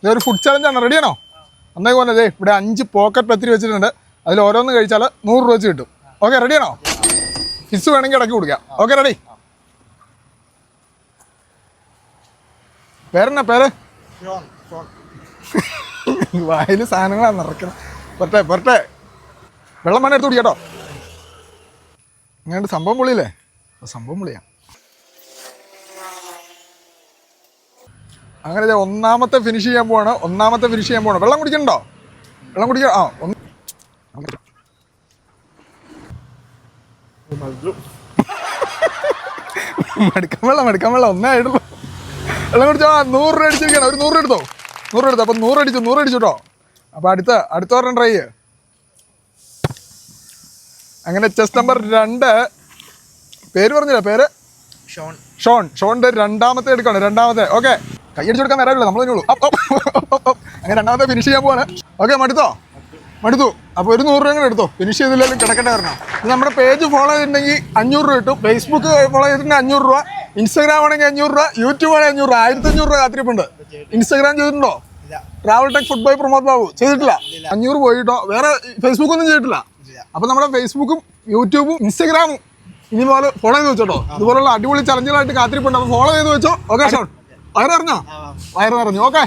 ഇതൊരു ഫുഡ് ചലഞ്ചാണ്. റെഡിയാണോ? അന്നേ പോലെ അതെ ഇവിടെ 5 പോക്കറ്റ് പത്തിരി വെച്ചിട്ടുണ്ട്. അതിൽ ഓരോന്ന് കഴിച്ചാൽ 100 രൂപ വെച്ച് കിട്ടും. ഓക്കെ റെഡിയാണോ? ഫിസ് വേണമെങ്കിൽ ഇടയ്ക്ക് കൊടുക്കാം. Okay ready? പേരെന്നാ പേര്? വായിൽ സാധനങ്ങളാണ് നിറയ്ക്കണം. പൊരട്ടെ വെള്ളം വേണം എടുത്ത് കുടിക്കാട്ടോ. ഇങ്ങനെ സംഭവം പൊളിയില്ലേ? സംഭവം പൊളിയാ. അങ്ങനെ ഒന്നാമത്തെ ഫിനിഷ് ചെയ്യാൻ പോവാണ്. വെള്ളം കുടിക്കണ്ടോ? വെള്ളം കുടിക്കാം. മെടുക്കാൻ വെള്ളം ഒന്നേ ആയിട്ടുള്ളൂ. വെള്ളം കുടിച്ചോ. 100 രൂപ അടിച്ചിരിക്കണം. ഒരു 100 രൂപ എടുത്തോ. 100 എടുത്തോ. അപ്പം 100 അടിച്ചു കേട്ടോ. അപ്പം അടുത്ത പറഞ്ഞ ട്രൈ ചെയ്യ്. അങ്ങനെ ചെസ് നമ്പർ 2 പേര് പറഞ്ഞില്ല. പേര് ഷോണിന്റെ രണ്ടാമത്തെ എടുക്കാണ്. ഓക്കെ കൈയടിച്ചു കൊടുക്കാൻ വരാറില്ല, നമ്മൾ തന്നെയുള്ളൂ. അങ്ങനെ രണ്ടാമത്തെ ഫിനിഷ് ചെയ്യാൻ പോവാണ്. ഓക്കെ മടുത്തു. അപ്പോൾ ഒരു 100 രൂപ കൂടെ എടുത്തോ. ഫിനിഷ് ചെയ്തില്ലെങ്കിലും കിടക്കട്ടെ വരണം. ഇത് നമ്മുടെ പേജ് ഫോളോ ചെയ്തിട്ടുണ്ടെങ്കിൽ 500 രൂപ കിട്ടും. ഫേസ്ബുക്ക് ഫോളോ ചെയ്തിട്ടുണ്ടെങ്കിൽ 500 രൂപ. ഇൻസ്റ്റാഗ്രാം ആണെങ്കിൽ 500 രൂപ. യൂട്യൂബ് ആണെങ്കിൽ 500 രൂപ. 1500 രൂപ കാത്തിരിപ്പുണ്ട്. ഇൻസ്റ്റാഗ്രാം ചെയ്തിട്ടുണ്ടോ? Travel tech food by Pramod Babu ചെയ്തിട്ടില്ല. 500 പോയിട്ടോ. വേറെ ഫേസ്ബുക്കൊന്നും ചെയ്തിട്ടില്ല. അപ്പോൾ നമ്മുടെ ഫേസ്ബുക്കും യൂട്യൂബും ഇൻസ്റ്റാഗ്രാമും ഇനി പോലെ ഫോളോ ചെയ്ത് വെച്ചോട്ടോ. ഇതുപോലുള്ള അടിപൊളി ചലഞ്ചുകളായിട്ട് കാത്തിരിപ്പുണ്ട്. അപ്പോൾ ഫോളോ ചെയ്ത് വെച്ചോ. ഓക്കെ ഷോൺ വയറിറങ്ങോ? ഓക്കെ.